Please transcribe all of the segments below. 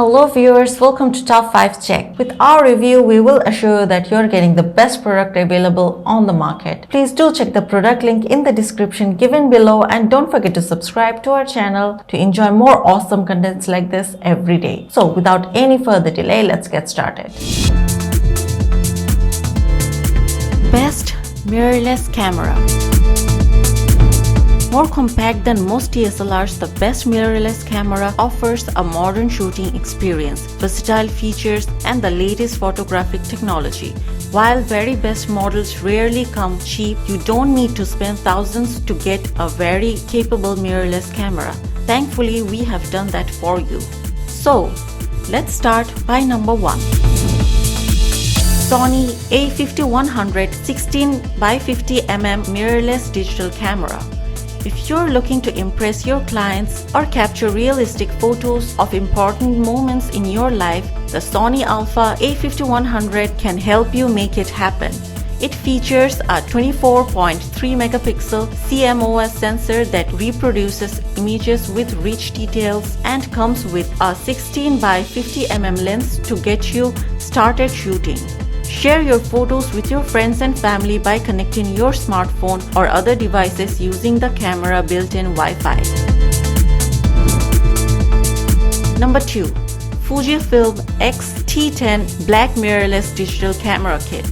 Hello viewers, welcome to Top 5 Check. With our review, we will assure that you're getting the best product available on the market. Please do check the product link in the description given below and don't forget to subscribe to our channel to enjoy more awesome contents like this every day. So without any further delay, let's get started. Best mirrorless camera. More compact than most DSLRs, the best mirrorless camera offers a modern shooting experience, versatile features, and the latest photographic technology. While very best models rarely come cheap, you don't need to spend thousands to get a very capable mirrorless camera. Thankfully, we have done that for you. So, let's start by number 1. Sony A5100 16x50mm mirrorless digital camera. If you're looking to impress your clients or capture realistic photos of important moments in your life, the Sony Alpha A5100 can help you make it happen. It features a 24.3 megapixel CMOS sensor that reproduces images with rich details and comes with a 16x50mm lens to get you started shooting. Share your photos with your friends and family by connecting your smartphone or other devices using the camera built-in Wi-Fi. Number 2. Fujifilm XT10 Black Mirrorless Digital Camera Kit.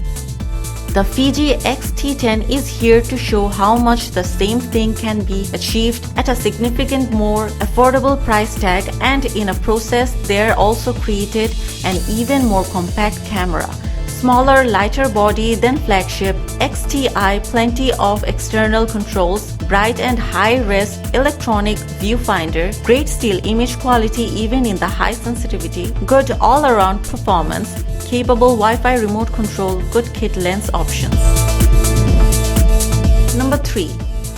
The Fuji XT10 is here to show how much the same thing can be achieved at a significant more affordable price tag, and in a process they also created an even more compact camera. Smaller, lighter body than flagship XTI, plenty of external controls, bright and high-res electronic viewfinder, great still image quality even in the high sensitivity, good all-around performance, capable Wi-Fi remote control, good kit lens options. Number 3.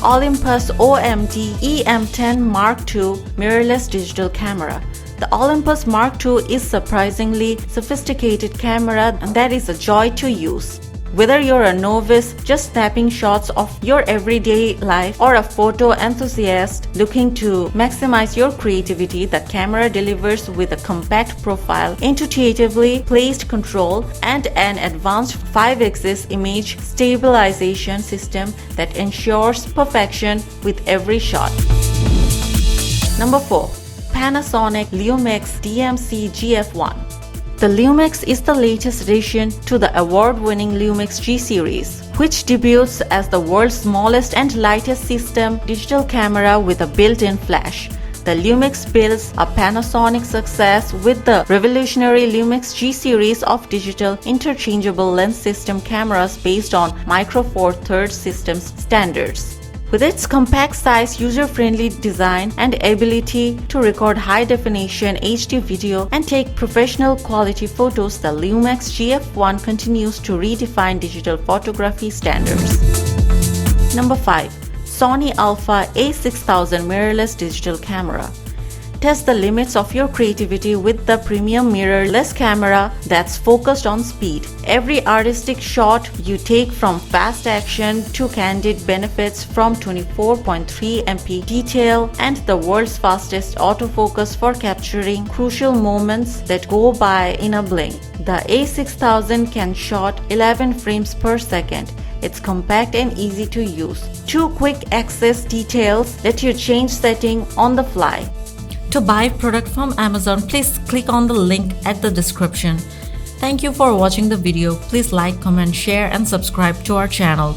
Olympus OMG EM10 Mark II Mirrorless Digital Camera. The Olympus Mark II is surprisingly sophisticated camera that is a joy to use. Whether you're a novice just snapping shots of your everyday life or a photo enthusiast looking to maximize your creativity, the camera delivers with a compact profile, intuitively placed control, and an advanced 5-axis image stabilization system that ensures perfection with every shot. Number 4. Panasonic Lumix DMC GF1. The Lumix is the latest addition to the award-winning Lumix G series, which debuts as the world's smallest and lightest system digital camera with a built-in flash. The Lumix builds a Panasonic success with the revolutionary Lumix G series of digital interchangeable lens system cameras based on Micro Four Thirds systems standards. With its compact size, user-friendly design, and ability to record high-definition HD video and take professional quality photos, the Lumix GF1 continues to redefine digital photography standards. Number 5. Sony Alpha A6000 Mirrorless Digital Camera. Test the limits of your creativity with the premium mirrorless camera that's focused on speed. Every artistic shot you take, from fast action to candid, benefits from 24.3 MP detail and the world's fastest autofocus for capturing crucial moments that go by in a blink. The A6000 can shoot 11 frames per second. It's compact and easy to use. 2 quick access details let you change setting on the fly. To buy product from Amazon, please click on the link at the description. Thank you for watching the video. Please like, comment, share and subscribe to our channel.